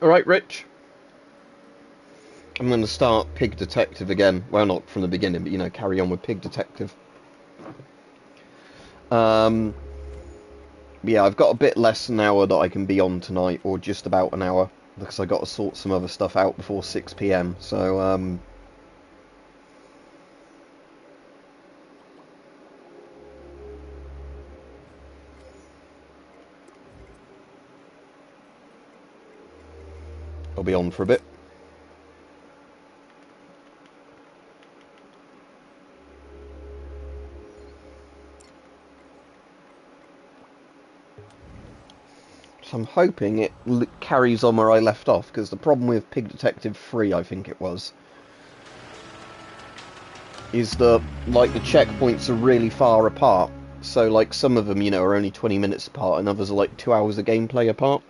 Alright, Rich. I'm going to start Pig Detective again. Well, not from the beginning, but, you know, carry on with Pig Detective. Yeah, I've got a bit less than an hour that I can be on tonight, or just about an hour, because I got to sort some other stuff out before 6 PM, so, I'll be on for a bit. So I'm hoping it carries on where I left off, because the problem with Pig Detective 3, I think it was, is that, like, the checkpoints are really far apart. So, like, some of them, you know, are only 20 minutes apart, and others are, like, 2 hours of gameplay apart.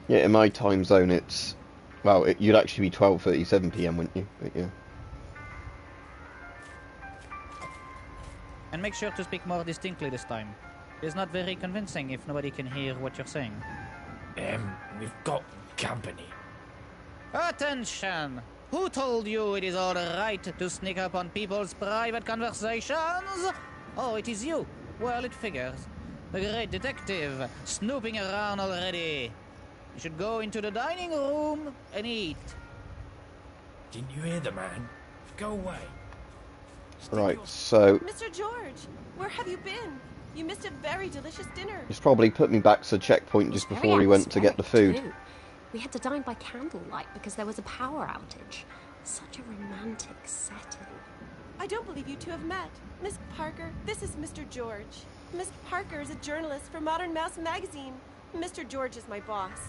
Yeah, in my time zone, it's... Well, you'd actually be 12:37 PM, wouldn't you? But, yeah. And make sure to speak more distinctly this time. It's not very convincing if nobody can hear what you're saying. We've got company. Attention! Who told you it is all right to sneak up on people's private conversations? Oh, it is you. Well, it figures. The great detective, snooping around already. You should go into the dining room and eat. Didn't you hear the man? Go away. Right, so... Mr. George, where have you been? You missed a very delicious dinner. He's probably put me back to the checkpoint just before he went to get the food. Too. We had to dine by candlelight because there was a power outage. Such a romantic setting. I don't believe you two have met. Miss Parker, this is Mr. George. Miss Parker is a journalist for Modern Mouse magazine. Mr. George is my boss.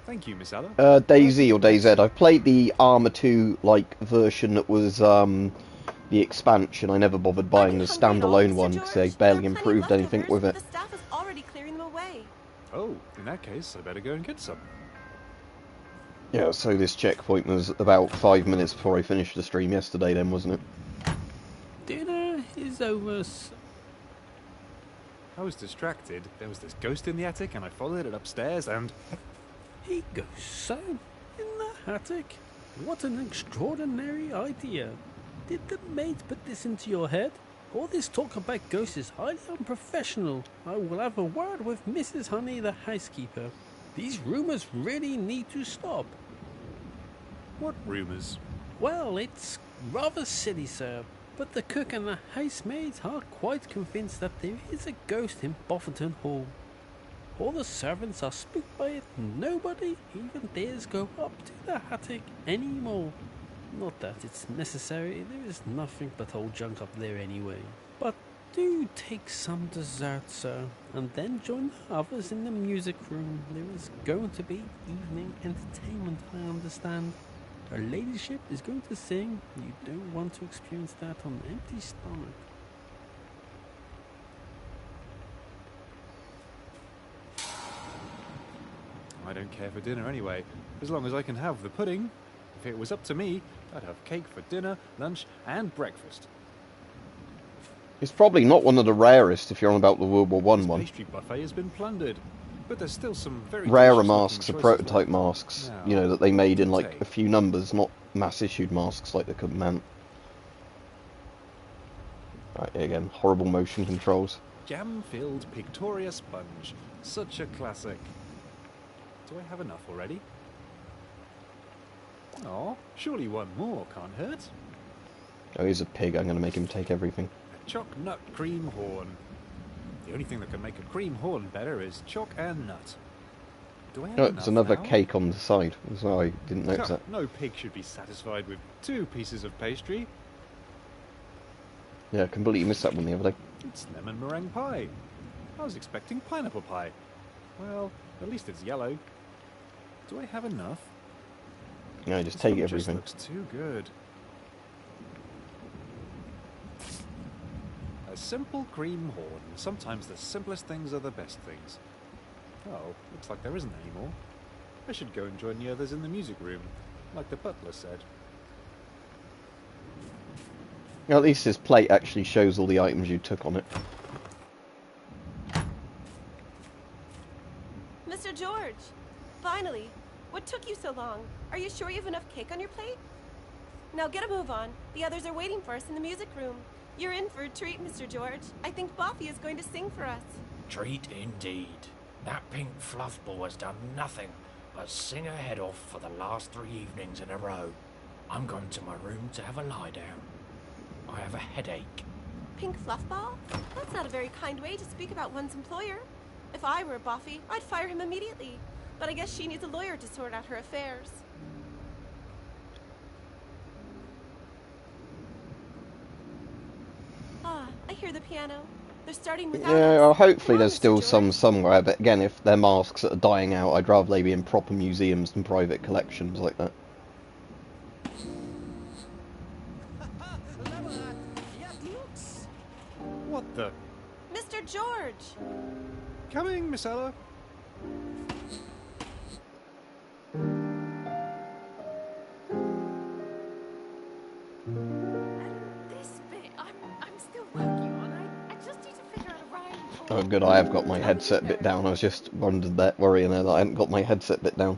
Thank you, Miss Ella. DayZ or DayZ. I've played the Arma 2 like version that was the expansion. I never bothered buying the standalone one because they barely improved anything with it. The staff is already clearing them away. Oh, in that case, I better go and get some. Yeah, so this checkpoint was about 5 minutes before I finished the stream yesterday then, wasn't it? Dinner is over. I was distracted. There was this ghost in the attic and I followed it upstairs and... He goes so in the attic. What an extraordinary idea. Did the maid put this into your head? All this talk about ghosts is highly unprofessional. I will have a word with Mrs. Honey, the housekeeper. These rumours really need to stop. What rumours? Well, it's rather silly, sir, but the cook and the housemaids are quite convinced that there is a ghost in Bofferton Hall. All the servants are spooked by it. Nobody even dares go up to the attic anymore. Not that it's necessary, there is nothing but old junk up there anyway. But do take some dessert, sir, and then join the others in the music room. There is going to be evening entertainment, I understand. Her ladyship is going to sing. You don't want to experience that on an empty stomach. I don't care for dinner anyway, as long as I can have the pudding. If it was up to me, I'd have cake for dinner, lunch, and breakfast. It's probably not one of the rarest if you're on about the World War I one. The pastry buffet has been plundered, but there's still some very Rarer masks are prototype left. masks, Now, you know, that they made in like okay. a few numbers, not mass-issued masks like the Command. Right, again, horrible motion controls. Jam-filled Pictoria sponge. Such a classic. Do I have enough already? Oh, surely one more can't hurt. Oh, he's a pig, I'm going to make him take everything. A choc nut cream horn. The only thing that can make a cream horn better is choc and nut. Do I have Oh, enough it's another now? cake on the side, so I didn't notice that. No pig should be satisfied with 2 pieces of pastry. Yeah, I completely missed that one the other day. It's lemon meringue pie. I was expecting pineapple pie. Well, at least it's yellow. Do I have enough? Yeah, just This take one everything. Just looks too good. A simple cream horn. Sometimes the simplest things are the best things. Oh, looks like there isn't any more. I should go and join the others in the music room, like the butler said. At least this plate actually shows all the items you took on it. Finally! What took you so long? Are you sure you have enough cake on your plate? Now get a move on. The others are waiting for us in the music room. You're in for a treat, Mr. George. I think Boffy is going to sing for us. Treat indeed. That pink fluff ball has done nothing but sing her head off for the last 3 evenings in a row. I'm going to my room to have a lie down. I have a headache. Pink fluffball? That's not a very kind way to speak about one's employer. If I were Boffy, I'd fire him immediately. But I guess she needs a lawyer to sort out her affairs. Ah, I hear the piano. They're starting without Yeah, us. well, hopefully Come on, there's Mr. still George. some somewhere, but again, if they're masks that are dying out, I'd rather they be in proper museums than private collections like that. What the? Mr. George! Coming, Miss Ella. This bit, I'm still working on. I just need to figure out a rhyme for... Oh, good, I have got my headset bit down. I was just worrying there that I hadn't got my headset bit down.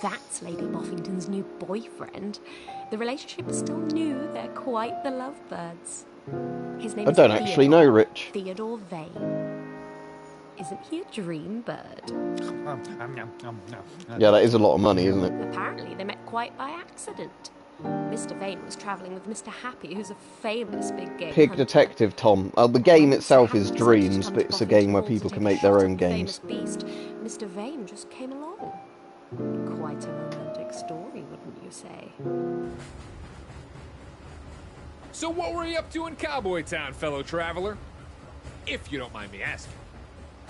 That's Lady Boffington's new boyfriend. The relationship is still new. They're quite the lovebirds. His name I is don't actually Theodore. know, Rich. Theodore Vane. Isn't he a dream bird? Yeah, that is a lot of money, isn't it? Apparently they met quite by accident. Mr. Vane was travelling with Mr. Happy, who's a famous big game Pig hunter. Detective, Tom. The game When Mr. itself Happy is decided to Dreams, come but to it's a Boffington game where Hall people to can take a make their shot own at the games. famous beast, Mr. Vane just came along. Quite a romantic story, wouldn't you say? So what were you up to in Cowboy Town, fellow traveler? If you don't mind me asking.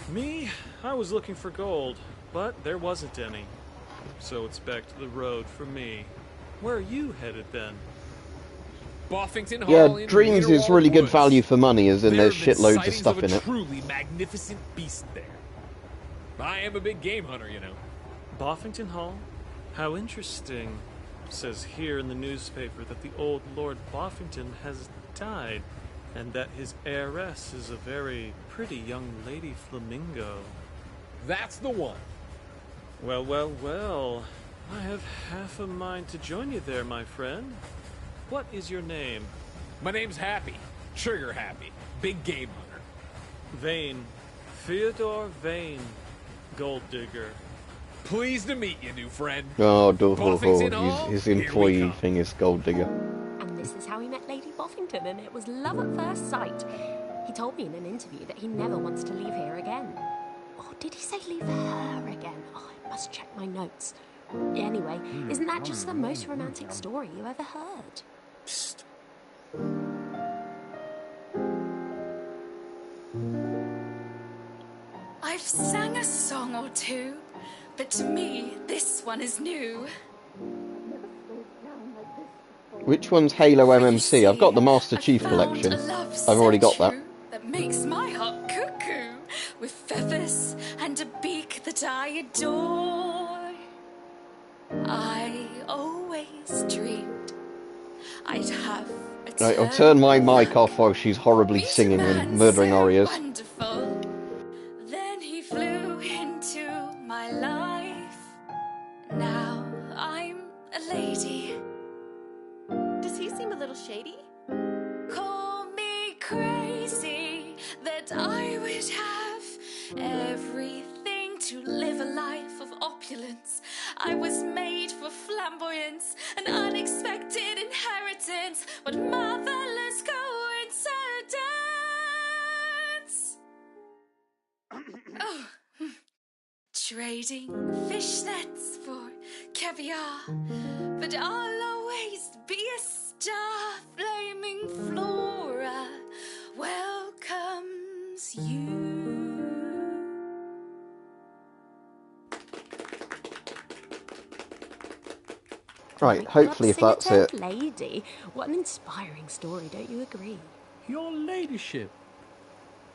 Me? I was looking for gold, but there wasn't any. So it's back to the road for me. Where are you headed then? Boffington Hall Yeah, in Dreams is Leaderwall really good Woods. value for money, as in There there's have been shitloads of sightings stuff a in it. truly magnificent beast there. I am a big game hunter, you know. Boffington Hall? How interesting. Says here in the newspaper that the old Lord Boffington has died, and that his heiress is a very pretty young lady flamingo. That's the one. Well, well, well. I have half a mind to join you there, my friend. What is your name? My name's Happy. Trigger Happy. Big game hunter. Vane. Theodore Vane. Gold digger. Pleased to meet you, new friend. Oh, Boffington Hall, his here we employee come. thing is Gold Digger. And this is how he met Lady Boffington, and it was love at first sight. He told me in an interview that he never wants to leave here again. Or did he say leave her again? Oh, I must check my notes. Anyway, isn't that just the most romantic story you ever heard? Psst. I've sang a song or two, but to me, this one is new. Which one's Halo For you MMC? I've got the see, Master I've Chief found collection. a love I've already so got that. true that makes my heart cuckoo, with feathers and a beak that I adore. I always dreamed I'd have a Right, I'll turn my mic turn off while she's horribly Meet a singing man and murdering so our ears. Wonderful. Then he flew into my life. Now I'm a lady. Does he seem a little shady? Call me crazy that I would have everything to live a life of opulence. I was made for flamboyance, an unexpected inheritance, but marvelous coincidence. Oh, trading fishnets for caviar, but I'll always be a star. Flaming Flora welcomes you. Right, hopefully if that's it. Lady, what an inspiring story, don't you agree? Your ladyship,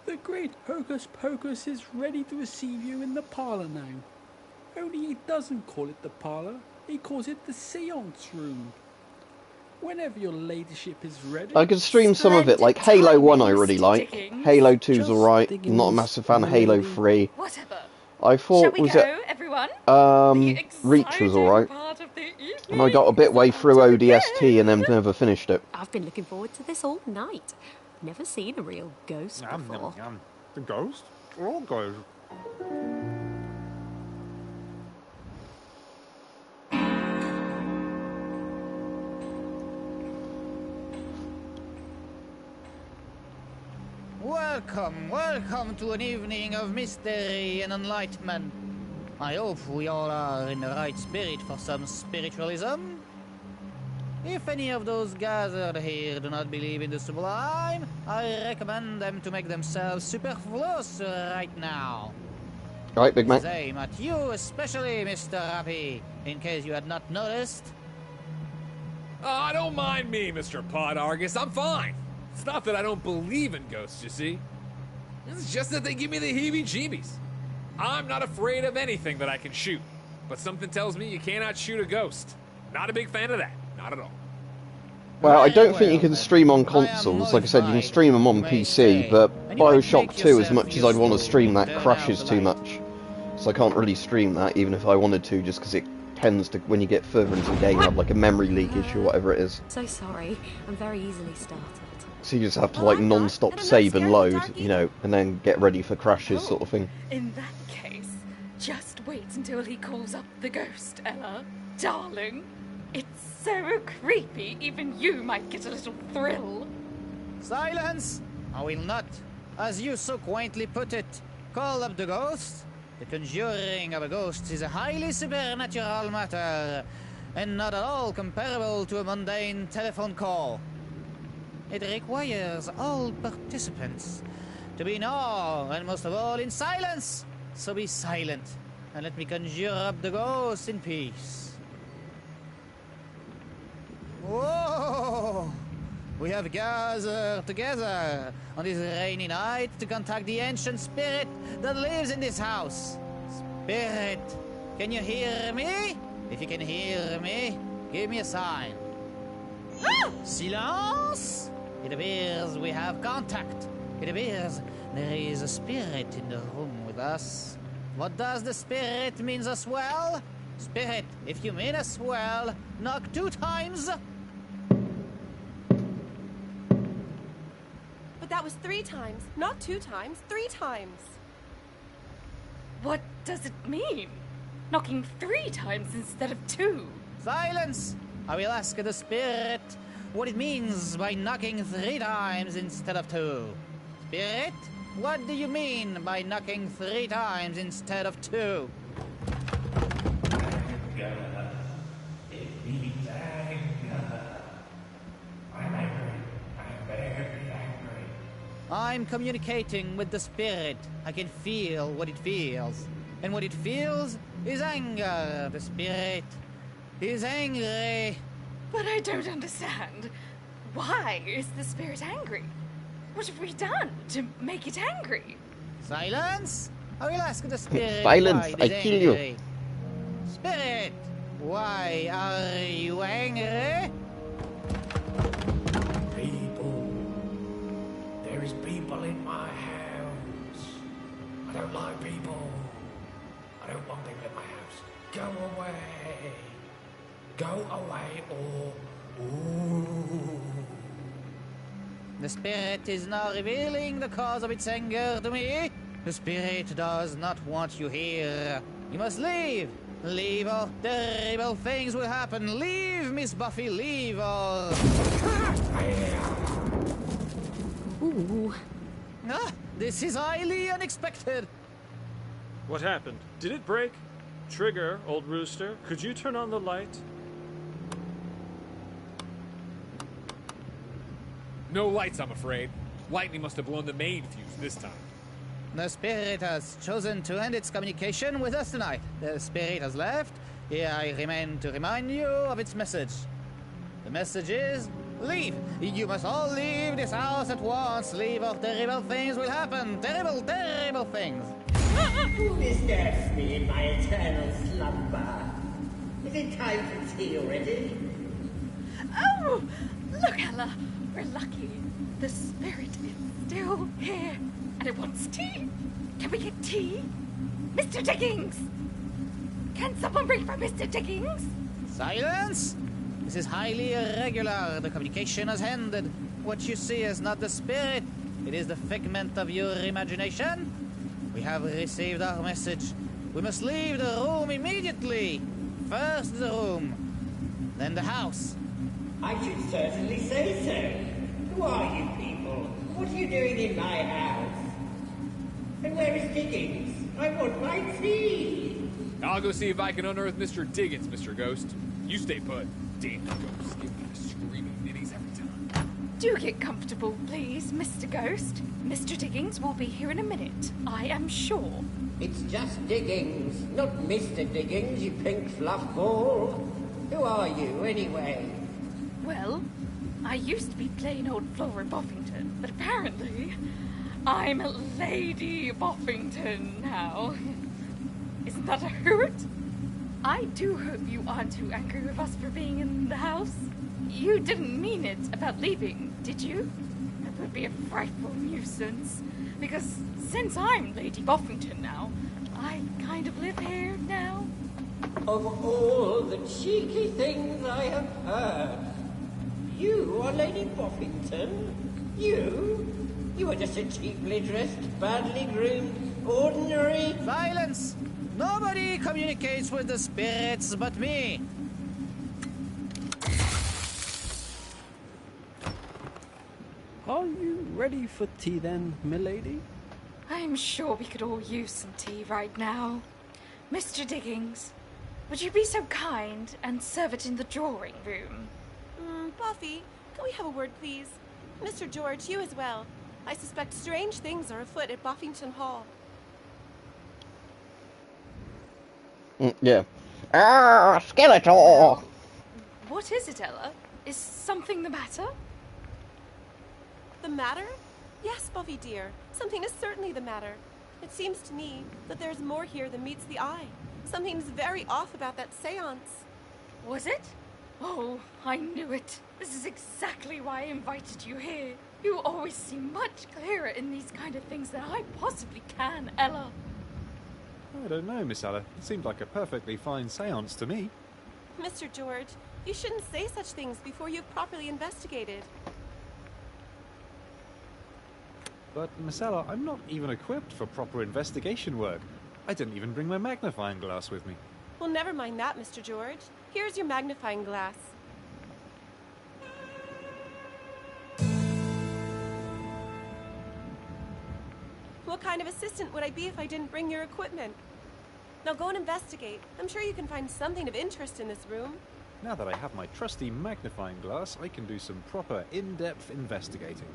the great Hocus Pocus is ready to receive you in the parlour now. Only he doesn't call it the parlour, he calls it the seance room. Whenever your ladyship is ready... I could stream some of it, like Halo 1 I really like. Halo 2's Just alright, digging not a this massive fan of Halo lady. 3. Whatever. I Shall thought, we was go, it... everyone? fun? Reach was alright. And I got a bit way through ODST and then never finished it. I've been looking forward to this all night. Never seen a real ghost before. The ghost? We're all ghosts. Welcome to an evening of mystery and enlightenment. I hope we all are in the right spirit for some spiritualism. If any of those gathered here do not believe in the sublime, I recommend them to make themselves superfluous right now. Right, Big Mac. Same at you, especially, Mr. Happy, in case you had not noticed. Oh, don't mind me, Mr. Podargus. I'm fine. It's not that I don't believe in ghosts, you see. It's just that they give me the heebie-jeebies. I'm not afraid of anything that I can shoot, but something tells me you cannot shoot a ghost. Not a big fan of that. Not at all. Well, I don't think you can stream on consoles. Like I said, you can stream them on PC, but Bioshock 2, as much as I'd want to stream that, crashes too much. So I can't really stream that, even if I wanted to, just because it tends to, when you get further into the game, have like a memory leakage or whatever it is. So sorry, I'm very easily startled. So you just have to like non-stop save and load, you know, and then get ready for crashes sort of thing. In that case, just wait until he calls up the ghost, Ella. Darling, it's so creepy, even you might get a little thrill. Silence! I will not. As you so quaintly put it, call up the ghost. The conjuring of a ghost is a highly supernatural matter, and not at all comparable to a mundane telephone call. It requires all participants to be in awe, and most of all in silence. So be silent, and let me conjure up the ghost in peace. Whoa! We have gathered together on this rainy night to contact the ancient spirit that lives in this house. Spirit, can you hear me? If you can hear me, give me a sign. Silence! It appears we have contact. It appears there is a spirit in the room with us. What does the spirit mean as well? Spirit, if you mean us well, knock 2 times. But that was 3 times, not 2 times, 3 times. What does it mean? Knocking 3 times instead of 2? Silence! I will ask the spirit what it means by knocking 3 times instead of 2. Spirit, what do you mean by knocking 3 times instead of 2? It means anger. I'm angry. I'm very angry. I'm communicating with the spirit. I can feel what it feels. And what it feels is anger. The spirit is angry. But I don't understand. Why is the spirit angry? What have we done to make it angry? Silence! I will ask the spirit. Silence, why it I is kill you. angry. Spirit, why are you angry? People. There is people in my house. I don't like people. I don't want people in my house. Go away. Go away or... Ooh. The spirit is now revealing the cause of its anger to me. The spirit does not want you here. You must leave. Leave or terrible things will happen. Leave, Miss Buffy, leave or... Ooh. Ah, this is highly unexpected. What happened? Did it break? Trigger, old rooster, could you turn on the light? No lights, I'm afraid. Lightning must have blown the main fuse this time. The spirit has chosen to end its communication with us tonight. The spirit has left. Here I remain to remind you of its message. The message is, leave. You must all leave this house at once. Leave or terrible things will happen. Terrible, terrible things. Who disturbs me in my eternal slumber? Is it time for tea already? Oh! Look, Ella! We're lucky. The spirit is still here. And it wants tea. Can we get tea? Mr. Diggins! Can someone ring for Mr. Dickens? Silence! This is highly irregular. The communication has ended. What you see is not the spirit. It is the figment of your imagination. We have received our message. We must leave the room immediately. First the room, then the house. I should certainly say so. Who are you people? What are you doing in my house? And where is Dickens? I want my tea. I'll go see if I can unearth Mr. Diggins, Mr. Ghost. You stay put. Damn ghosts give me the screaming ninnies every time. Do get comfortable, please, Mr. Ghost. Mr. Diggins will be here in a minute, I am sure. It's just Diggins, not Mr. Diggins, you pink fluff ball. Who are you, anyway? Well, I used to be plain old Flora Boffington, but apparently I'm Lady Boffington now. Isn't that a hoot? I do hope you aren't too angry with us for being in the house. You didn't mean it about leaving, did you? That would be a frightful nuisance, because since I'm Lady Boffington now, I kind of live here now. Of all the cheeky things I have heard, you are Lady Boffington? You? You are just a cheaply dressed, badly groomed, ordinary... Silence! Nobody communicates with the spirits but me. Are you ready for tea then, milady? I'm sure we could all use some tea right now. Mr. Diggins, would you be so kind and serve it in the drawing room? Buffy, can we have a word, please? Mr. George, you as well. I suspect strange things are afoot at Buffington Hall. Yeah. Skeletor! What is it, Ella? Is something the matter? The matter? Yes, Buffy dear. Something is certainly the matter. It seems to me that there's more here than meets the eye. Something's very off about that seance. Was it? Oh, I knew it. This is exactly why I invited you here. You always seem much clearer in these kind of things than I possibly can, Ella. I don't know, Miss Ella. It seemed like a perfectly fine seance to me. Mr. George, you shouldn't say such things before you've properly investigated. But, Miss Ella, I'm not even equipped for proper investigation work. I didn't even bring my magnifying glass with me. Well, never mind that, Mr. George. Here's your magnifying glass. What kind of assistant would I be if I didn't bring your equipment? Now go and investigate. I'm sure you can find something of interest in this room. Now that I have my trusty magnifying glass, I can do some proper in-depth investigating.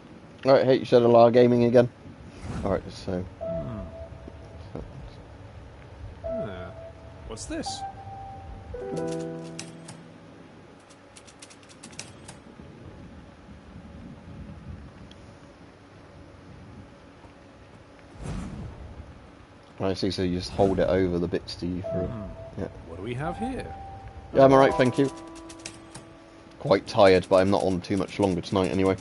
Alright, hey, you said Alar Gaming again. Alright, so... What's this? I see, so you just hold it over the bits to you for... Yeah. What do we have here? Yeah, I'm alright, thank you. Quite tired, but I'm not on too much longer tonight anyway.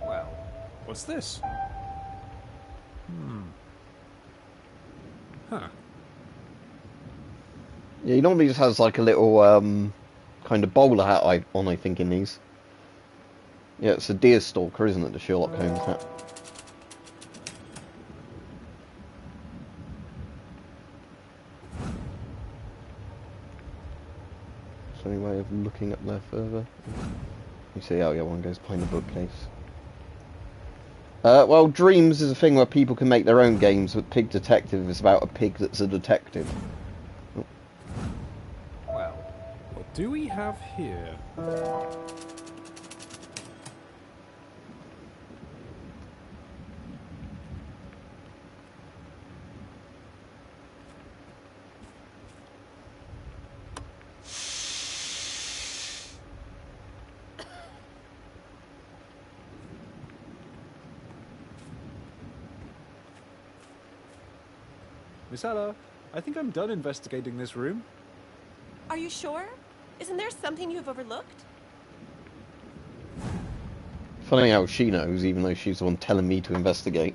Well, what's this? Huh. Yeah, he normally just has like a little kind of bowler hat on, I think, in these. Yeah, it's a deer stalker, isn't it, the Sherlock Holmes hat? Is there any way of looking up there further? You see, oh yeah, one goes behind the bookcase. Well, Dreams is a thing where people can make their own games, but Pig Detective is about a pig that's a detective. Well, what do we have here? Miss Ella, I think I'm done investigating this room. Are you sure? Isn't there something you've overlooked? Funny how she knows, even though she's the one telling me to investigate.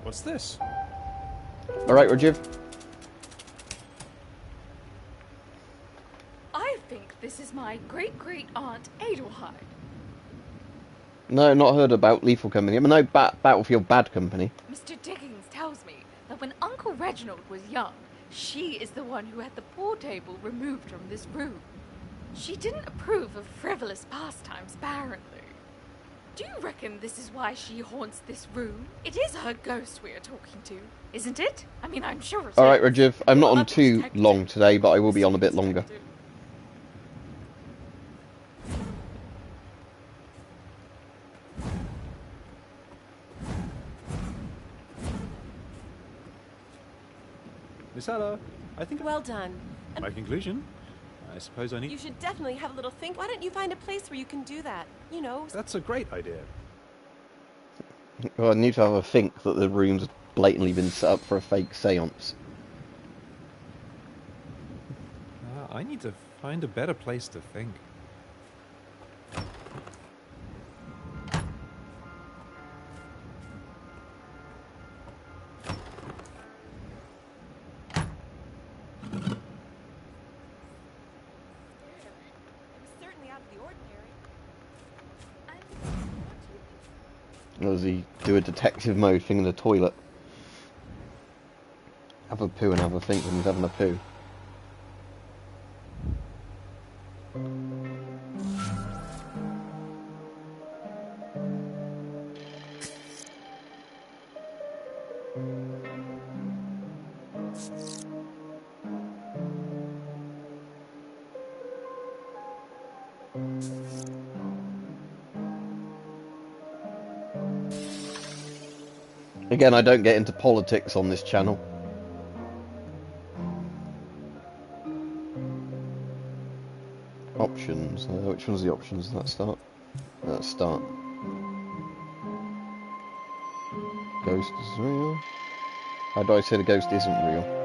What's this? Alright, Rajiv. I think this is my great-great-aunt Adelheid. No, not heard about Lethal Company. I mean, no, Battlefield Bad Company. Mr. Dickens tells me that when Uncle Reginald was young, she is the one who had the pool table removed from this room. She didn't approve of frivolous pastimes, apparently. Do you reckon this is why she haunts this room? It is her ghost we are talking to, isn't it? I mean, I'm sure it is. Alright, Rajiv. I'm not on too long today, but I will be on a bit longer. Miss Ella, I think... Well done. My conclusion? I suppose I need... You should definitely have a little think. Why don't you find a place where you can do that? You know... That's a great idea. Well, I need to have a think that the room's blatantly been set up for a fake seance. I need to find a better place to think. Or does he do a detective mode thing in the toilet? Have a poo and have a think when he's having a poo. Again, I don't get into politics on this channel. Options. Which one's the options? Let's start. Let's start. Ghost is real. How do I say the ghost isn't real?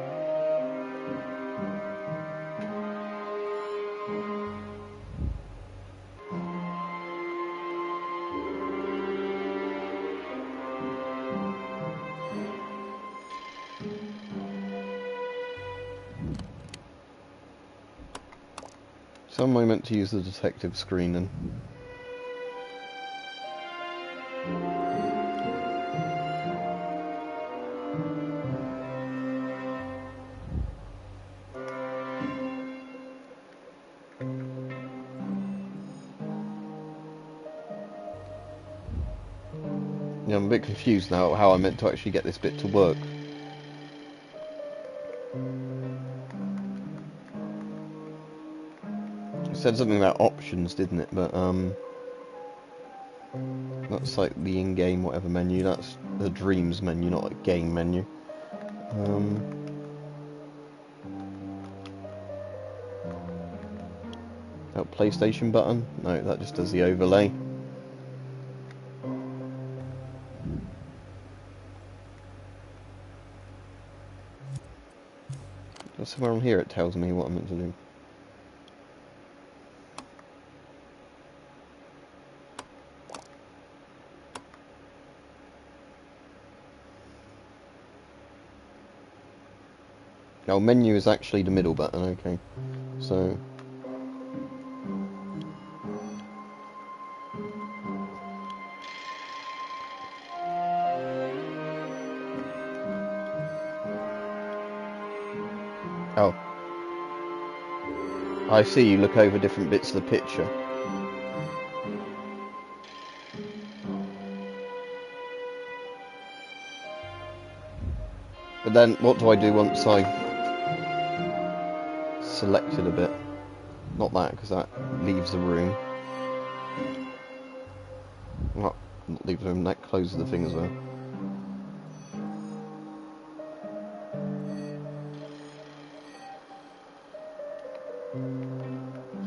So am I meant to use the detective screen then? Yeah, I'm a bit confused now how I'm meant to actually get this bit to work. It said something about options, didn't it? But that's like the in-game whatever menu. That's the Dreams menu, not a game menu. That PlayStation button? No, that just does the overlay. Somewhere on here it tells me what I'm meant to do. Now, menu is actually the middle button, okay. So... Oh. I see, you look over different bits of the picture. But then, what do I do once I selected a bit? Not that, because that leaves the room. Not leaves the room, that closes the thing as well.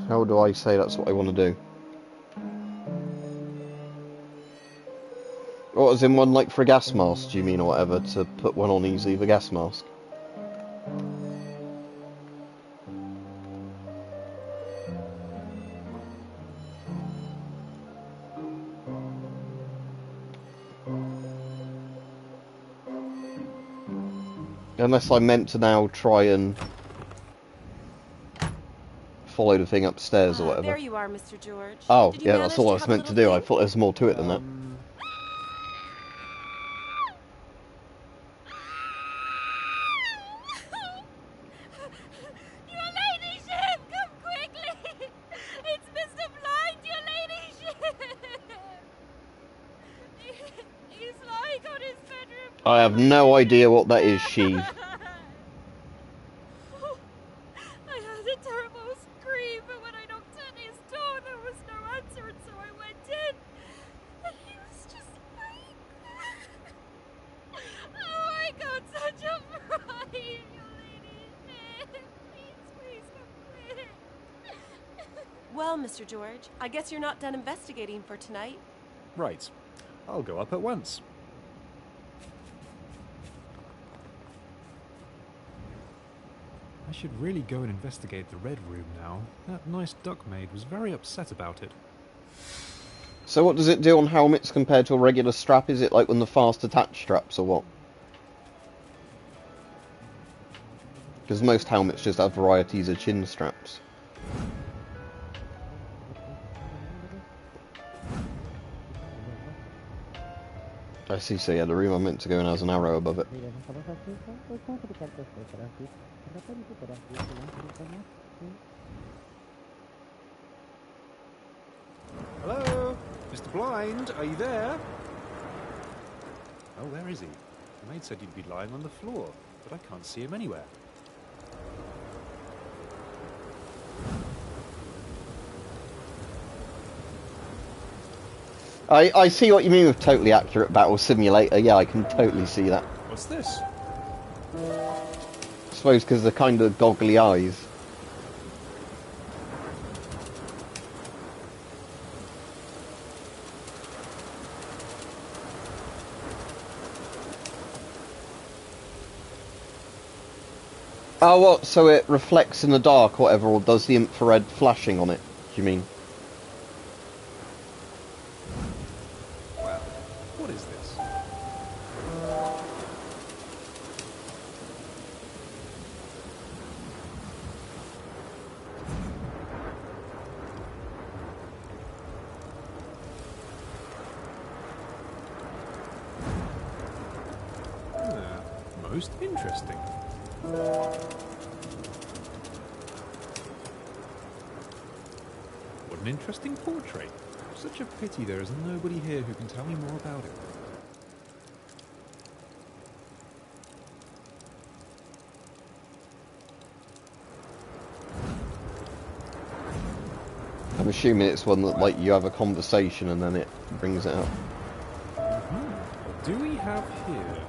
How do I say that's what I want to do? What, as in one like for a gas mask, do you mean, or whatever, to put one on easily with a gas mask? Unless I meant to now try and follow the thing upstairs or whatever. There you are, Mr. George. Oh, Did you yeah, that's manage all I to was have a meant to little do. I think? thought there was more to it than that. Your ladyship, come quickly! It's Mr. Blind, your ladyship! He's lying on his bedroom. I have no idea what that is, Sheev. I heard a terrible scream, but when I knocked on his door, there was no answer, and so I went in. And he was just lying there. Oh, I got such a fright, your ladyship. Please come quick. Well, Mr. George, I guess you're not done investigating for tonight. Right. I'll go up at once. I should really go and investigate the Red Room now. That nice duck maid was very upset about it. So what does it do on helmets compared to a regular strap? Is it like one of the fast attach straps or what? Because most helmets just have varieties of chin straps. I see, so yeah, the room I'm meant to go in has an arrow above it. Hello? Mr. Blind, are you there? Oh, where is he? The maid said you'd be lying on the floor, but I can't see him anywhere. I see what you mean with totally accurate battle simulator. Yeah, I can totally see that. What's this? I suppose because the kind of goggly eyes. Oh, what? So it reflects in the dark or whatever, or does the infrared flashing on it, do you mean? Well, what is this? Most interesting. What an interesting portrait. Such a pity there is nobody here who can tell me more about it. I'm assuming it's one that, like, you have a conversation and then it brings it up. What do we have here?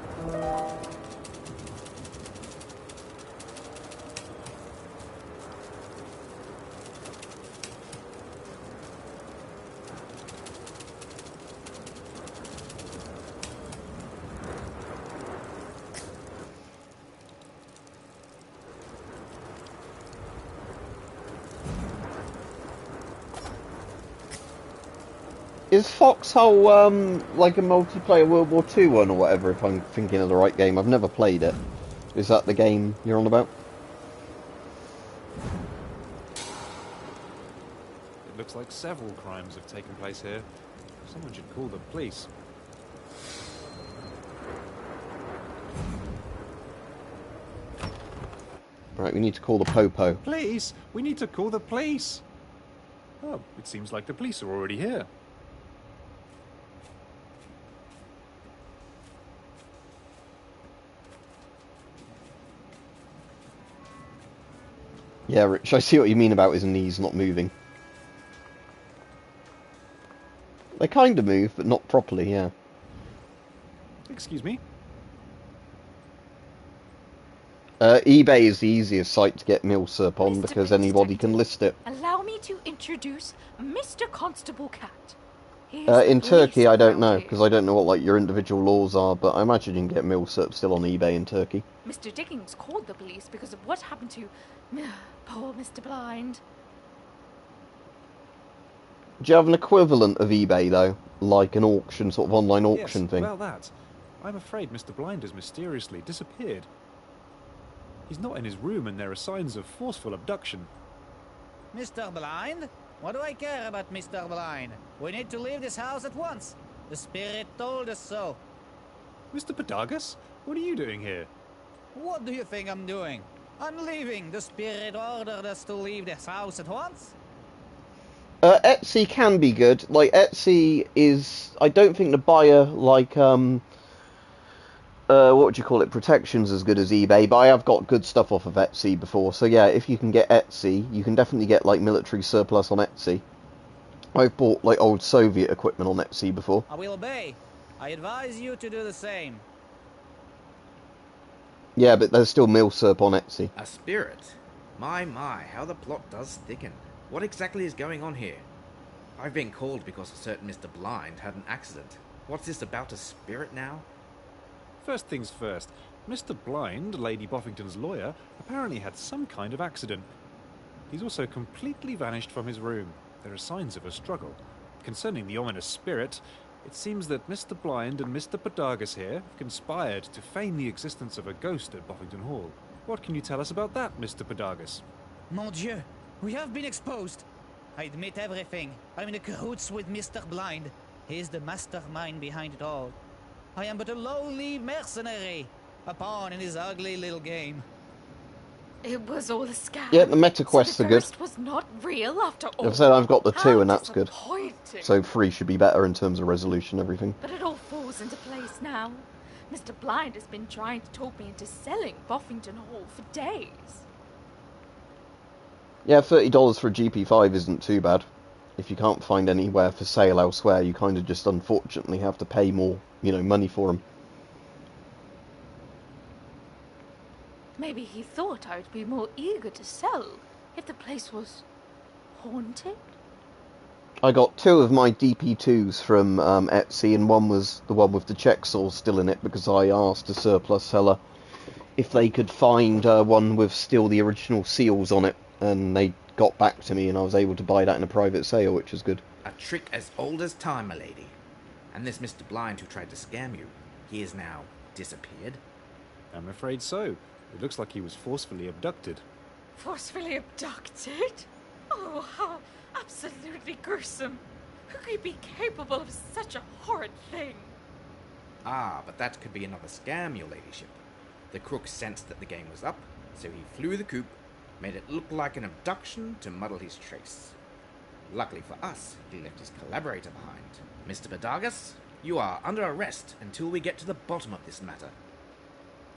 Is Foxhole, like a multiplayer World War II one or whatever, if I'm thinking of the right game? I've never played it. Is that the game you're on about? It looks like several crimes have taken place here. Someone should call the police. Right, we need to call the Popo. Police! We need to call the police! Oh, it seems like the police are already here. Yeah, Rich, I see what you mean about his knees not moving. They kind of move, but not properly, yeah. Excuse me? eBay is the easiest site to get milsurp on Mr. because anybody can list it. Allow me to introduce Mr. Constable Cat. He is the In Turkey, police I don't around know, here. because I don't know what like your individual laws are, but I imagine you can get milsurp still on eBay in Turkey. Mr. Dickens called the police because of what happened to poor Mr. Blind. Do you have an equivalent of eBay, though? Like an auction, sort of online auction Yes, thing? well that. I'm afraid Mr. Blind has mysteriously disappeared. He's not in his room and there are signs of forceful abduction. Mr. Blind? What do I care about Mr. Blind? We need to leave this house at once. The spirit told us so. Mr. Podagus? What are you doing here? What do you think I'm doing? I'm leaving. The spirit ordered us to leave this house at once. Etsy can be good. Like, Etsy is... I don't think the buyer, like, what would you call it, protection's as good as eBay, but I have got good stuff off of Etsy before, so yeah, if you can get Etsy, you can definitely get, like, military surplus on Etsy. I've bought, like, old Soviet equipment on Etsy before. I will obey. I advise you to do the same. Yeah, but there's still milsurp on Etsy. A spirit? My, how the plot does thicken. What exactly is going on here? I've been called because a certain Mr. Blind had an accident. What's this about a spirit now? First things first, Mr. Blind, Lady Boffington's lawyer, apparently had some kind of accident. He's also completely vanished from his room. There are signs of a struggle. Concerning the ominous spirit, it seems that Mr. Blind and Mr. Podagus here have conspired to feign the existence of a ghost at Boffington Hall. What can you tell us about that, Mr. Podagus? Mon Dieu, we have been exposed. I admit everything. I'm in cahoots with Mr. Blind. He is the mastermind behind it all. I am but a lowly mercenary, a pawn in his ugly little game. It was all a scam. Yeah, the meta quests so are the good. ghost was not real after all. I've said I've got the How 2 and that's good. disappointing. So 3 should be better in terms of resolution and everything. But it all falls into place now. Mr. Blind has been trying to talk me into selling Boffington Hall for days. Yeah, $30 for a GP5 isn't too bad. If you can't find anywhere for sale elsewhere, you kind of just unfortunately have to pay more, you know, money for them. Maybe he thought I would be more eager to sell if the place was haunted. I got 2 of my DP2s from Etsy, and one was the one with the check saws still in it, because I asked a surplus seller if they could find one with still the original seals on it, and they got back to me, and I was able to buy that in a private sale, which was good. A trick as old as time, my lady. And this Mr. Blind who tried to scam you, he is now disappeared? I'm afraid so. It looks like he was forcefully abducted. Forcefully abducted? Oh, how absolutely gruesome. Who could be capable of such a horrid thing? Ah, but that could be another scam, your ladyship. The crook sensed that the game was up, so he flew the coop, made it look like an abduction to muddle his trace. Luckily for us, he left his collaborator behind. Mr. Podagus, you are under arrest until we get to the bottom of this matter.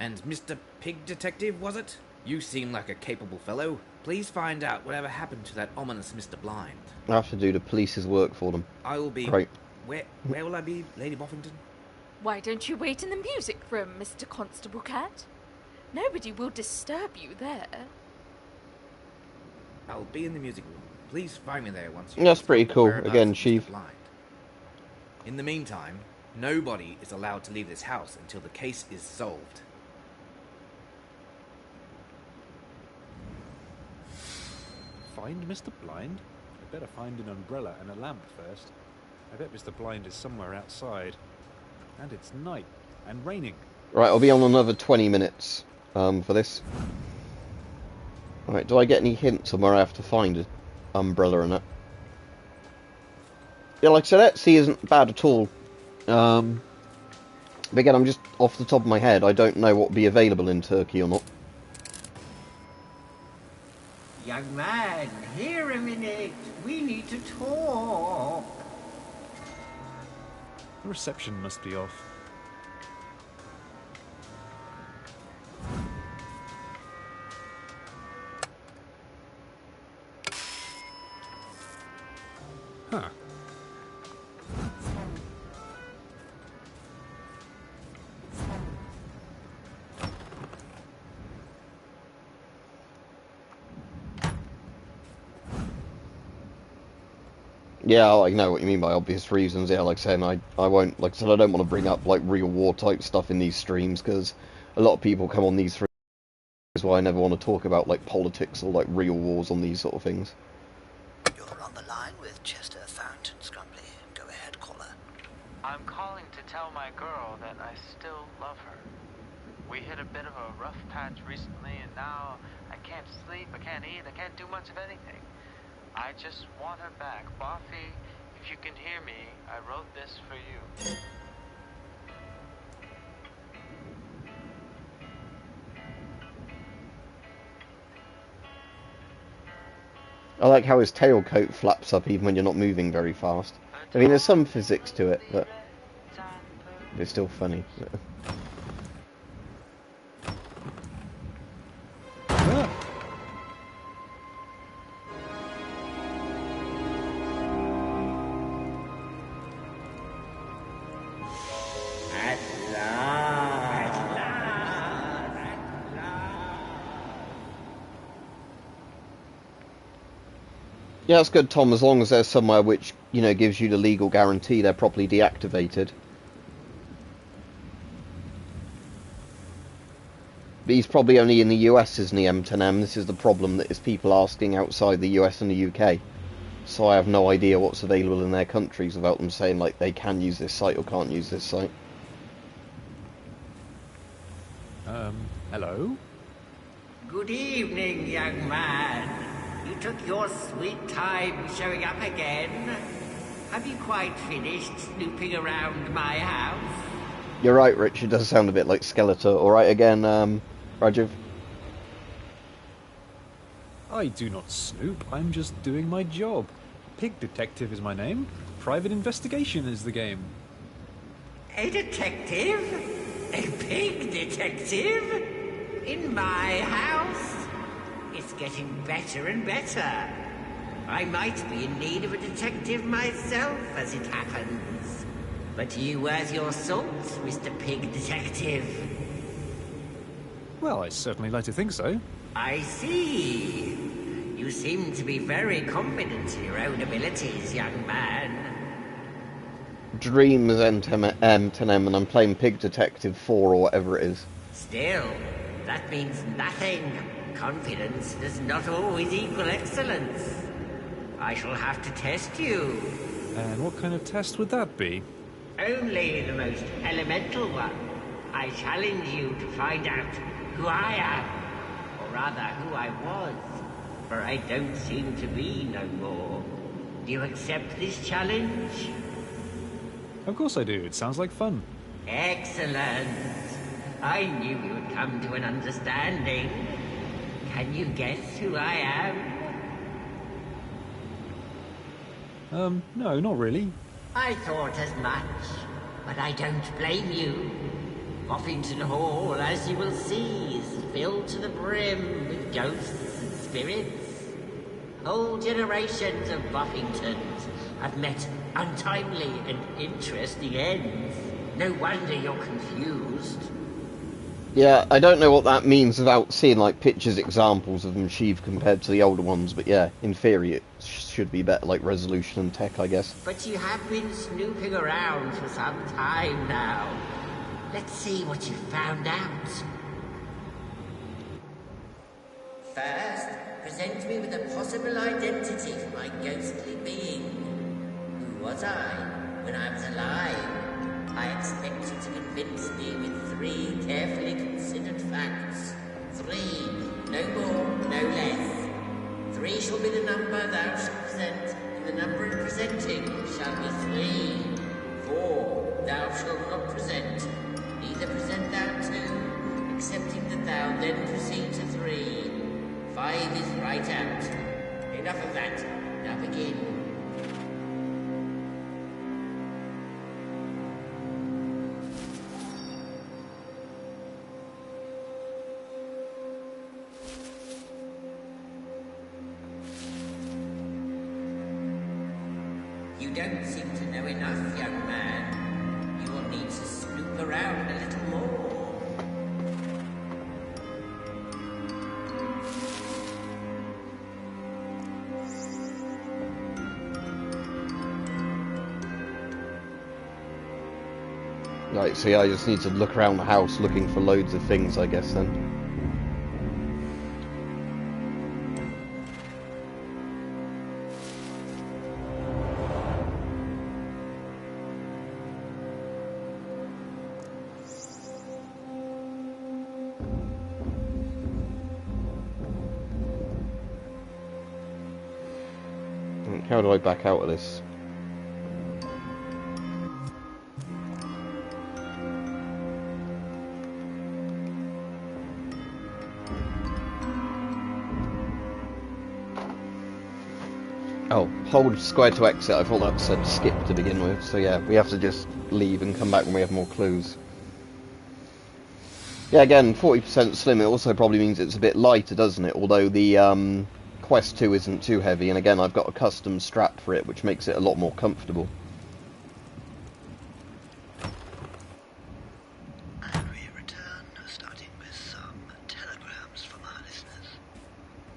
And Mr. Pig Detective, was it? You seem like a capable fellow. Please find out whatever happened to that ominous Mr. Blind. I have to do the police's work for them. I will be... Right. Where will I be, Lady Boffington? Why don't you wait in the music room, Mr. Constable Cat? Nobody will disturb you there. I'll be in the music room. Please find me there once you... That's pretty cool. whereabouts Again, of Mr. Chief. Blind. In the meantime, nobody is allowed to leave this house until the case is solved. Find Mr. Blind? I'd better find an umbrella and a lamp first. I bet Mr. Blind is somewhere outside. And it's night, and raining. Right, I'll be on another 20 minutes for this. Alright, do I get any hints on where I have to find an umbrella and that? Yeah, like I said, Etsy isn't bad at all. But again, I'm just off the top of my head, I don't know what will be available in Turkey or not. Young man, here a minute. We need to talk. The reception must be off. Huh. Yeah, I know what you mean by obvious reasons. Yeah, like saying I won't, like I said, I don't want to bring up like real war type stuff in these streams because a lot of people come on these streams. That's why I never want to talk about like politics or like real wars on these sort of things. You're on the line with Chester Fountain Scrumply. Go ahead, caller. I'm calling to tell my girl that I still love her. We hit a bit of a rough patch recently, and now I can't sleep, I can't eat, I can't do much of anything. I just want her back. Buffy, if you can hear me, I wrote this for you. I like how his tailcoat flaps up even when you're not moving very fast. I mean, there's some physics to it, but it's still funny. Yeah, that's good, Tom, as long as there's somewhere which, you know, gives you the legal guarantee they're properly deactivated. But he's probably only in the US, isn't he, M10M? This is the problem, that is people asking outside the US and the UK. So I have no idea what's available in their countries without them saying, like, they can use this site or can't use this site. Hello? Good evening, young man. You took your sweet time showing up again. Have you quite finished snooping around my house? You're right, Rich, it does sound a bit like Skeletor. Alright again, Rajiv? I do not snoop, I'm just doing my job. Pig Detective is my name. Private Investigation is the game. A detective? A pig detective? In my house? It's getting better and better. I might be in need of a detective myself, as it happens. But are you worth your salt, Mr. Pig Detective? Well, I certainly like to think so. I see. You seem to be very confident in your own abilities, young man. Dream is M10M and I'm playing Pig Detective 4 or whatever it is. Still, that means nothing. Confidence does not always equal excellence. I shall have to test you. And what kind of test would that be? Only the most elemental one. I challenge you to find out who I am. Or rather, who I was. For I don't seem to be no more. Do you accept this challenge? Of course I do. It sounds like fun. Excellent. I knew we would come to an understanding. Can you guess who I am? No, not really. I thought as much, but I don't blame you. Boffington Hall, as you will see, is filled to the brim with ghosts and spirits. Whole generations of Boffingtons have met untimely and interesting ends. No wonder you're confused. Yeah, I don't know what that means without seeing like pictures, examples of them achieved compared to the older ones, but yeah, in theory it should be better, like resolution and tech, I guess. But you have been snooping around for some time now. Let's see what you found out. First, present me with a possible identity for my ghostly being. Who was I when I was alive? I expect you to convince me with 3 carefully considered facts. 3, no more, no less. 3 shall be the number thou shalt present, and the number in presenting shall be 3. 4, thou shalt not present, neither present thou 2, excepting that thou then proceed to 3. 5 is right out. Enough of that. Now begin. You don't seem to know enough, young man. You will need to snoop around a little more. Right, so yeah, I just need to look around the house looking for loads of things, I guess, then. How do I back out of this? Oh, hold square to exit. I thought that said skip to begin with. So yeah, we have to just leave and come back when we have more clues. Yeah, again, 40% slim. It also probably means it's a bit lighter, doesn't it? Although the Quest 2 isn't too heavy, and again, I've got a custom strap for it, which makes it a lot more comfortable. And we return, starting with some telegrams from our listeners.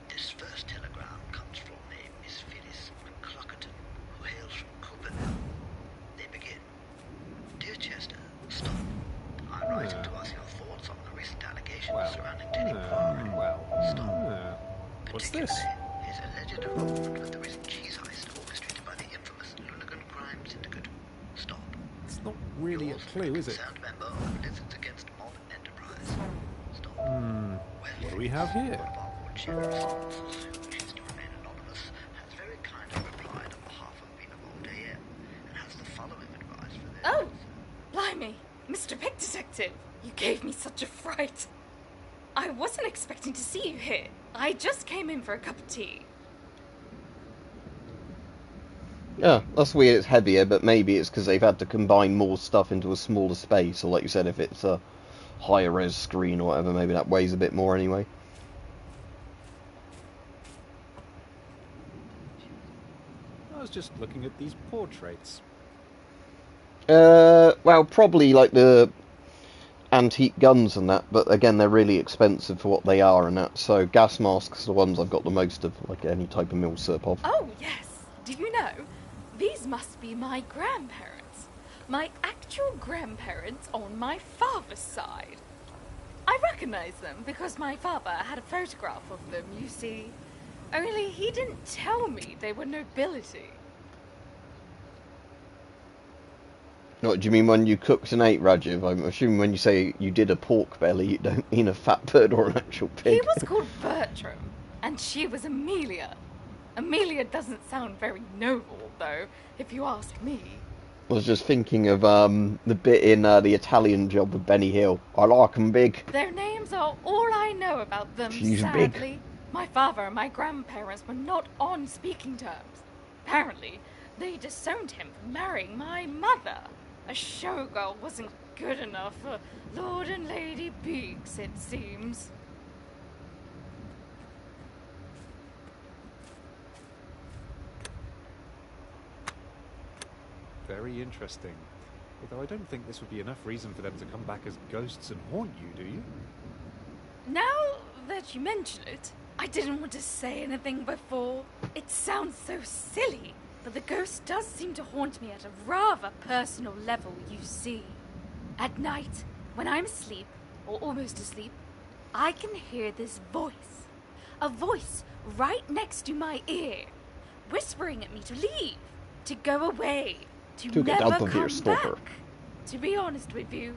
This first telegram comes from a Miss Phyllis McClockerton, who hails from Cooperville. They begin. Dear Chester, stop. I'm writing to ask your thoughts on the recent allegations surrounding Teddy Farley. Stop. What's this? His alleged involvement with the recent cheese heist orchestrated by the infamous Lunigan Crime Syndicate. Stop. It's not really a clue, is it? Sound member of Lizards Against Modern Enterprise. Stop. What do we have here? One of our wood sheriff sons, who wishes to remain anonymous, has very kindly replied on behalf of Beaver Old AM and has the following advice for their... Oh, blimey, Mr. Pig Detective, you gave me such a fright. I wasn't expecting to see you here. I just came in for a cup of tea. Yeah, that's weird. It's heavier, but maybe it's because they've had to combine more stuff into a smaller space, or like you said, if it's a higher res screen or whatever, maybe that weighs a bit more anyway. I was just looking at these portraits. Well, probably like the antique guns and that, but again, they're really expensive for what they are and that, so gas masks are the ones I've got the most of, like any type of milsurp of. Oh, yes. Do you know? These must be my grandparents. My actual grandparents on my father's side. I recognize them because my father had a photograph of them, you see. Only he didn't tell me they were nobility. What do you mean when you cooked and ate, Rajiv? I'm assuming when you say you did a pork belly, you don't mean a fat bird or an actual pig. He was called Bertram, and she was Amelia. Amelia doesn't sound very noble, though, if you ask me. I was just thinking of the bit in The Italian Job with Benny Hill. I like 'em big. Their names are all I know about them, She's sadly. big. My father and my grandparents were not on speaking terms. Apparently, they disowned him for marrying my mother. A showgirl wasn't good enough for Lord and Lady Beaks, it seems. Very interesting. Although I don't think this would be enough reason for them to come back as ghosts and haunt you, do you? Now that you mention it, I didn't want to say anything before. It sounds so silly, but the ghost does seem to haunt me at a rather personal level, you see. At night, when I'm asleep, or almost asleep, I can hear this voice. A voice right next to my ear, whispering at me to leave, to go away, to get never out of here, come stalker. back. To be honest with you,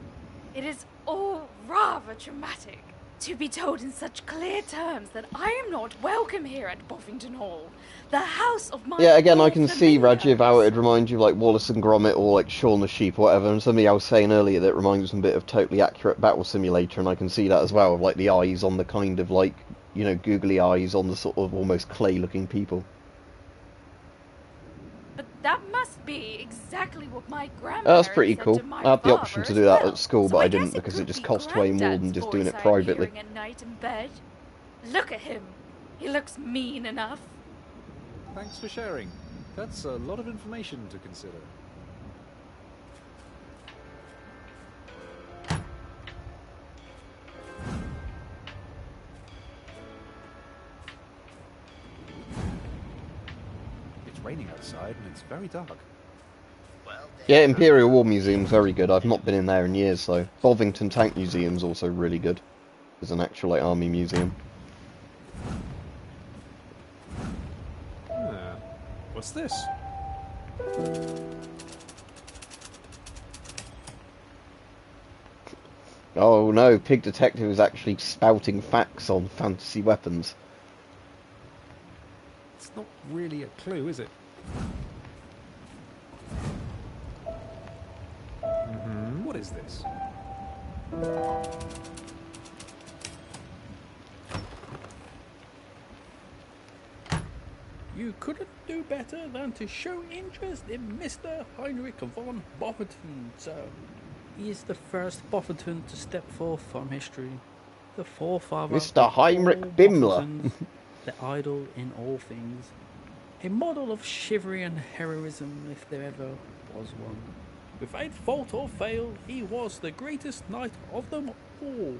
it is all rather dramatic. To be told in such clear terms that I am not welcome here at Boffington Hall, the house of my... Yeah, again, I can old see, familiars. Rajiv, how it'd remind you of like Wallace and Gromit or like Shaun the Sheep or whatever, and somebody else saying earlier that reminds me a bit of Totally Accurate Battle Simulator, and I can see that as well, of like the eyes on the kind of like, you know, googly eyes on the sort of almost clay-looking people. But that must be exactly what my grandparents That's pretty said cool. to my I had the father option to as do that well. at school, So but I guess didn't because it could just be cost way more than Granddad's just doing voice it I'm privately. hearing at night in bed. Look at him. He looks mean enough. Thanks for sharing. That's a lot of information to consider. It's raining outside and it's very dark. Yeah, Imperial War Museum's very good. I've not been in there in years, though. Bovington Tank Museum's also really good. It's an actual like, army museum. What's this? Oh no, Pig Detective is actually spouting facts on fantasy weapons. It's not really a clue, is it? What is this? You couldn't do better than to show interest in Mr. Heinrich von Bofferton, sir. He is the first Bofferton to step forth from history. The forefather Mr. Heinrich of all Bimmler. Boffertons, the idol in all things. A model of chivalry and heroism if there ever was one. Without fault or fail, he was the greatest knight of them all.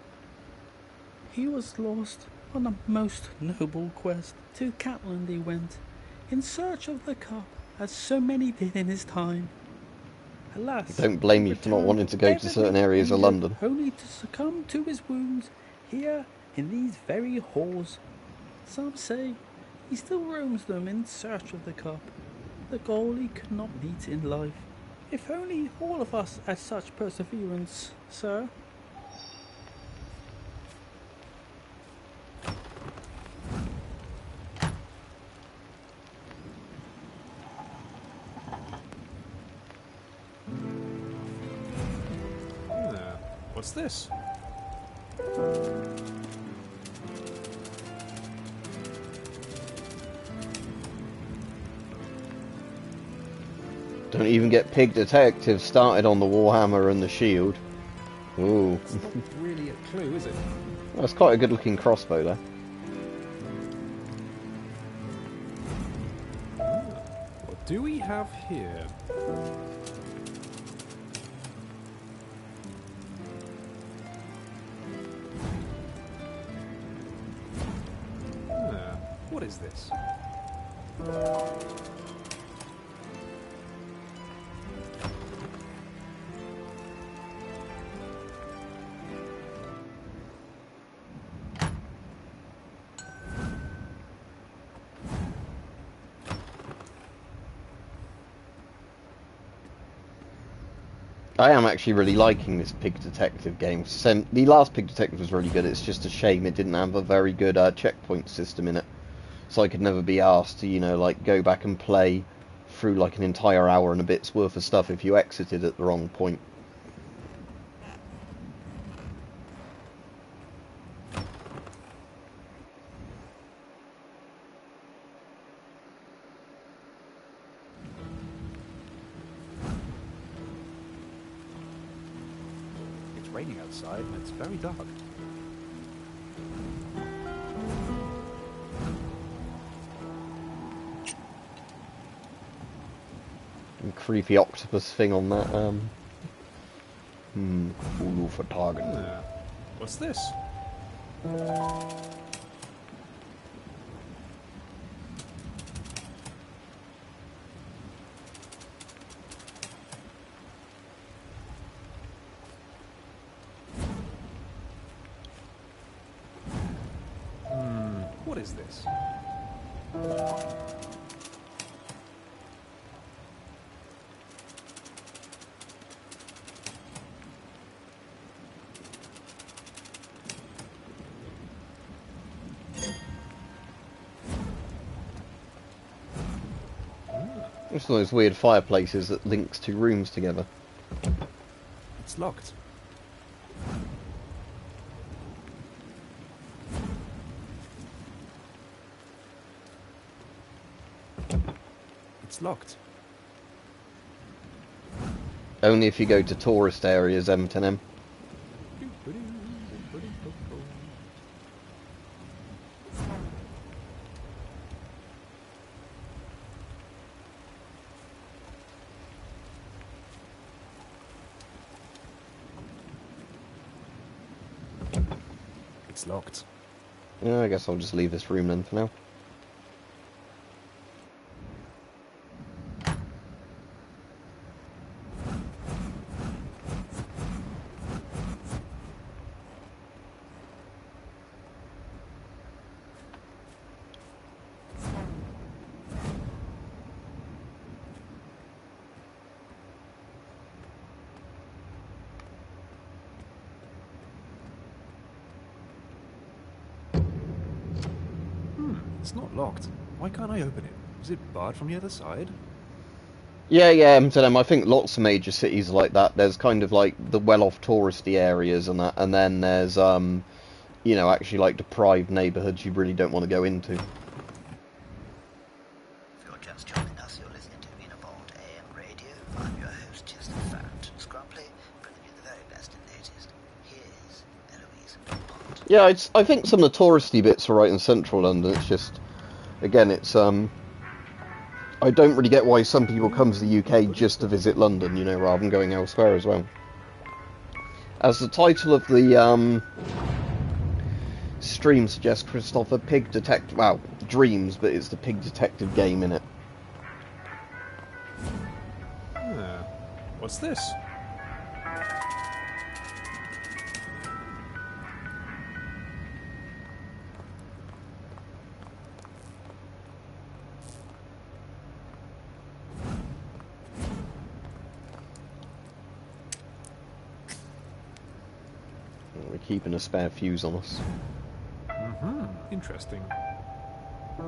He was lost on a most noble quest. To Catland he went, in search of the cup, as so many did in his time. Alas, Don't blame me for not wanting to go to certain areas of London. only to succumb to his wounds here in these very halls. Some say he still roams them in search of the cup, the goal he could not meet in life. If only all of us had such perseverance, sir. What's this? Don't even get Pig Detective started on the Warhammer and the shield. Ooh. It's not really a clue, is it? That's quite a good looking crossbow there. What do we have here? What is this? I am actually really liking this Pig Detective game. The last Pig Detective was really good. It's just a shame it didn't have a very good checkpoint system in it. So I could never be asked to, you know, like go back and play through like an entire hour and a bit's worth of stuff if you exited at the wrong point. It's raining outside and it's very dark. Creepy octopus thing on that. Ulu for target. What's this? What is this? It's one of those weird fireplaces that links two rooms together. It's locked. It's locked. Only if you go to tourist areas, M10M. It's locked. Yeah, I guess I'll just leave this room then for now. It's not locked. Why can't I open it? Is it barred from the other side? Yeah, I think lots of major cities are like that. There's kind of like the well-off touristy areas and that, and then there's you know, actually like deprived neighbourhoods you really don't want to go into. If you're just joining us, you're listening to Unibond AM Radio. I'm your host, Chester Farrant Scrumpley, bringing you the very best and latest. Here's Eloise Pont. Yeah, I think some of the touristy bits are right in central London. It's just, again, it's I don't really get why some people come to the UK just to visit London, you know, rather than going elsewhere as well. As the title of the stream suggests, Christopher, Pig Detective, well, Dreams, but it's the Pig Detective game in it. What's this? We're keeping a spare fuse on us. Interesting. If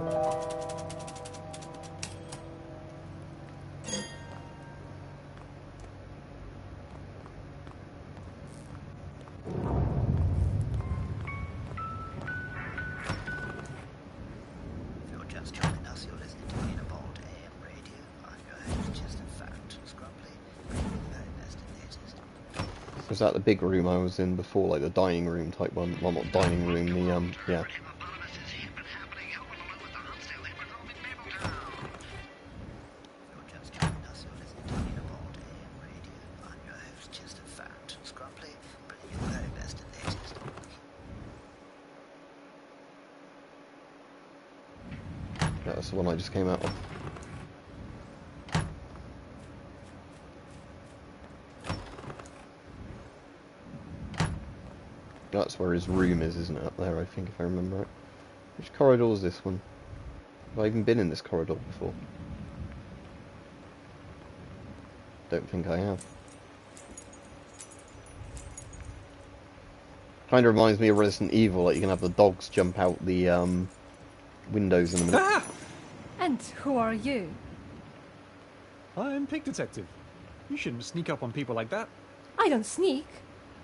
you're just joining us, you're listening to Unibond AM Radio. I'm your host, Chester Farrant Scrumpley, bringing you the very best and latest. Was that the big room I was in before, like the dining room type one? Well, not dining room, the, yeah. That's the one I just came out of. That's where his room is, isn't it? Up there, I think, if I remember right. Which corridor is this one? Have I even been in this corridor before? Don't think I have. Kind of reminds me of Resident Evil, like you can have the dogs jump out the windows in a minute. Ah! And who are you? I'm Pig Detective. You shouldn't sneak up on people like that. I don't sneak.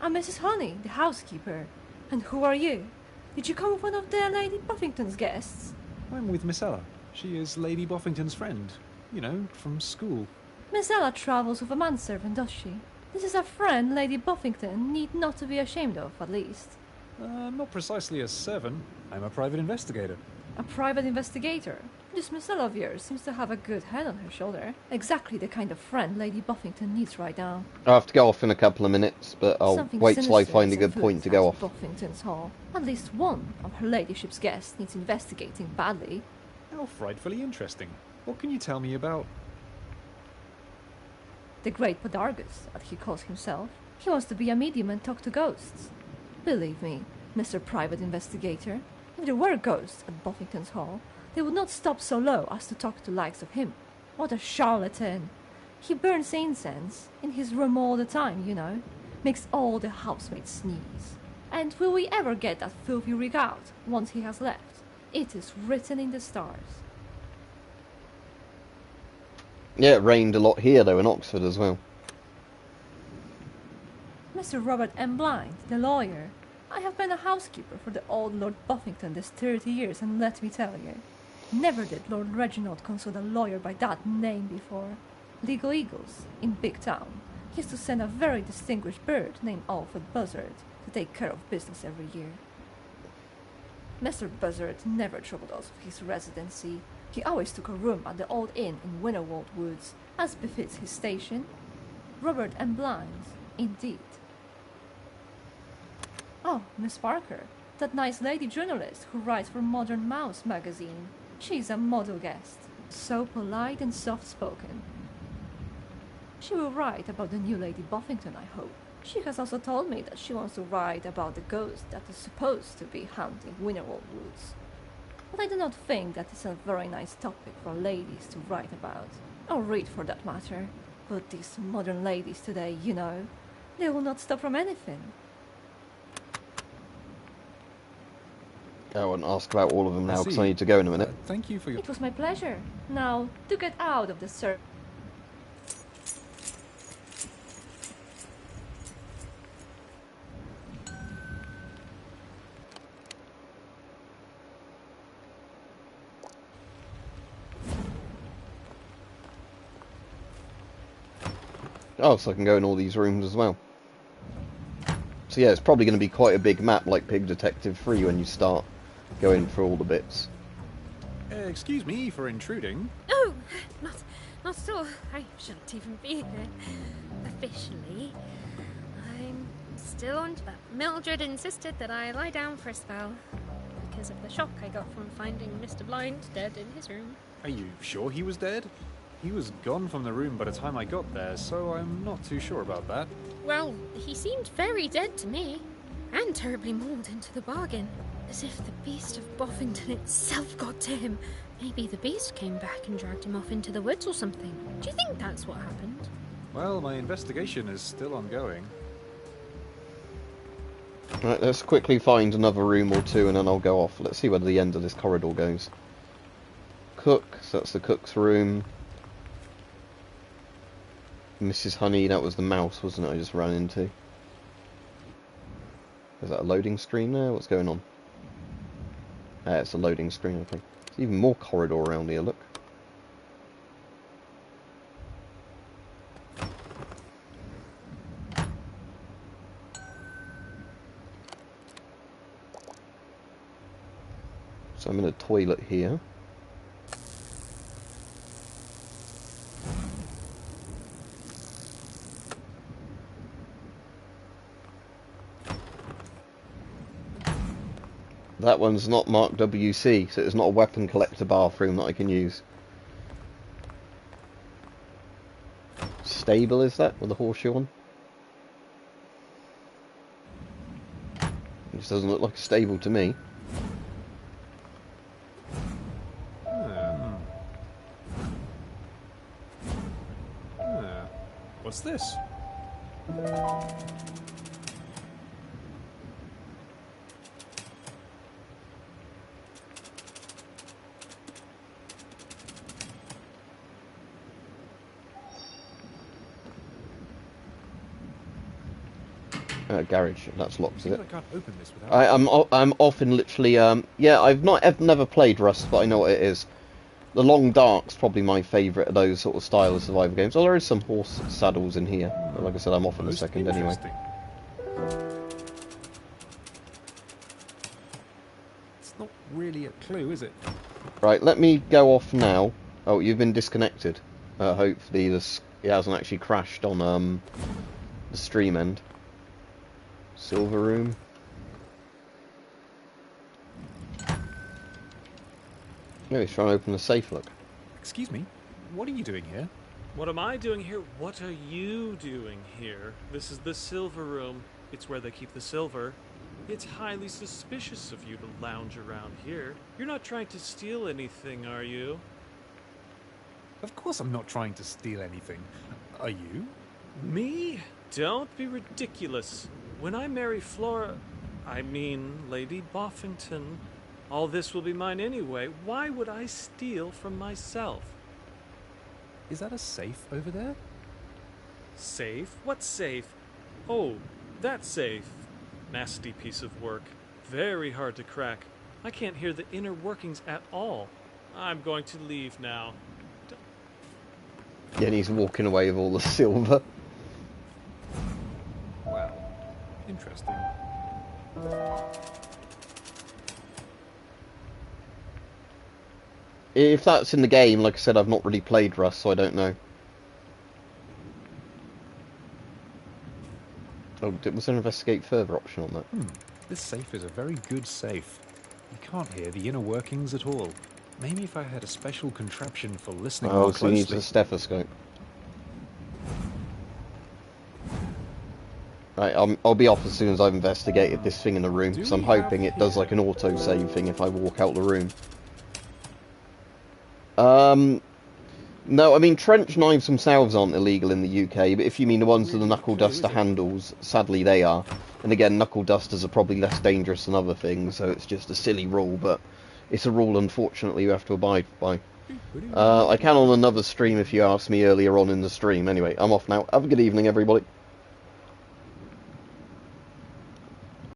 I'm Mrs. Honey, the housekeeper. And who are you? Did you come with one of the Lady Buffington's guests? I'm with Miss Ella. She is Lady Buffington's friend. You know, from school. Miss Ella travels with a manservant, does she? This is a friend Lady Buffington need not to be ashamed of, at least. Not precisely a servant. I'm a private investigator. A private investigator? This Miss Ella of yours seems to have a good head on her shoulder. Exactly the kind of friend Lady Buffington needs right now. I'll have to go off in a couple of minutes, but I'll Something wait till I sinister find a is good point to go afoot off. at Buffington's Hall. At least one of her ladyship's guests needs investigating badly. How frightfully interesting. What can you tell me about... The Great Podargus, as he calls himself. He wants to be a medium and talk to ghosts. Believe me, Mr. Private Investigator, if there were ghosts at Buffington's Hall, they would not stop so low as to talk to likes of him. What a charlatan! He burns incense in his room all the time, you know. Makes all the housemates sneeze. And will we ever get that filthy rig out once he has left? It is written in the stars. Yeah, it rained a lot here, though, in Oxford as well. Mr. Robert M. Blind, the lawyer. I have been a housekeeper for the old Lord Buffington this 30 years, and let me tell you, never did Lord Reginald consult a lawyer by that name before. Legal Eagles, in Big Town, used to send a very distinguished bird named Alfred Buzzard to take care of business every year. Mr. Buzzard never troubled us with his residency. He always took a room at the old inn in Winterwold Woods, as befits his station. Robert M. Blind, indeed. Oh, Miss Parker, that nice lady journalist who writes for Modern Mouse magazine. She's a model guest, so polite and soft-spoken. She will write about the new Lady Buffington, I hope. She has also told me that she wants to write about the ghost that is supposed to be haunting Winterwold Woods. But I do not think that is a very nice topic for ladies to write about, or read for that matter. But these modern ladies today, you know, they will not stop from anything. I won't ask about all of them now, because see. I need to go in a minute. Thank you for your... It was my pleasure. Now, to get out of the circle. Oh, so I can go in all these rooms as well. So yeah, it's probably going to be quite a big map, like Pig Detective 3, when you start going through all the bits. Excuse me for intruding. Oh, not at all. I shouldn't even be here. Officially. I'm still on that. Mildred insisted that I lie down for a spell because of the shock I got from finding Mr. Blind dead in his room. Are you sure he was dead? He was gone from the room by the time I got there, so I'm not too sure about that. Well, he seemed very dead to me, and terribly mauled into the bargain. As if the beast of Boffington itself got to him. Maybe the beast came back and dragged him off into the woods or something. Do you think that's what happened? Well, my investigation is still ongoing. Right, let's quickly find another room or two and then I'll go off. Let's see where the end of this corridor goes. Cook, so that's the cook's room. Mrs. Honey, that was the mouse, wasn't it, I just ran into? Is that a loading screen there? What's going on? It's a loading screen, I think. There's even more corridor around here, look. So I'm in a toilet here. That one's not marked WC, so it's not a weapon collector bathroom that I can use. Stable, is that, with the horseshoe on? It just doesn't look like a stable to me. What's this? Garage. That's locked, is it? I can't open this without... I'm off in literally. Yeah, I've never played Rust, but I know what it is. The Long Dark's probably my favourite of those sort of style of survival games. Oh, there is some horse saddles in here. But like I said, I'm off in a second anyway. It's not really a clue, is it? Right, let me go off now. Oh, you've been disconnected. Hopefully it hasn't actually crashed on the stream end. Silver room. No, he's trying to open the safe, look. Excuse me, what are you doing here? What am I doing here? What are you doing here? This is the silver room. It's where they keep the silver. It's highly suspicious of you to lounge around here. You're not trying to steal anything, are you? Of course I'm not trying to steal anything. Are you? Me? Don't be ridiculous. When I marry Lady Boffington, all this will be mine anyway. Why would I steal from myself? Is that a safe over there? Safe? What safe? Oh, that safe. Nasty piece of work. Very hard to crack. I can't hear the inner workings at all. I'm going to leave now. Yeah, and he's walking away with all the silver. Well, interesting. If that's in the game, like I said, I've not really played Rust, so I don't know. Oh, was there an investigate further option on that? This safe is a very good safe. You can't hear the inner workings at all. Maybe if I had a special contraption for listening more so closely. he needs a stethoscope. Right, I'll be off as soon as I've investigated this thing in the room, because I'm hoping it does like an auto-save thing if I walk out the room. No, I mean, trench knives themselves aren't illegal in the UK, but if you mean the ones with the knuckle duster handles, sadly they are. And again, knuckle dusters are probably less dangerous than other things, so it's just a silly rule, but it's a rule, unfortunately, you have to abide by. I can on another stream if you asked me earlier on in the stream. Anyway, I'm off now. Have a good evening, everybody.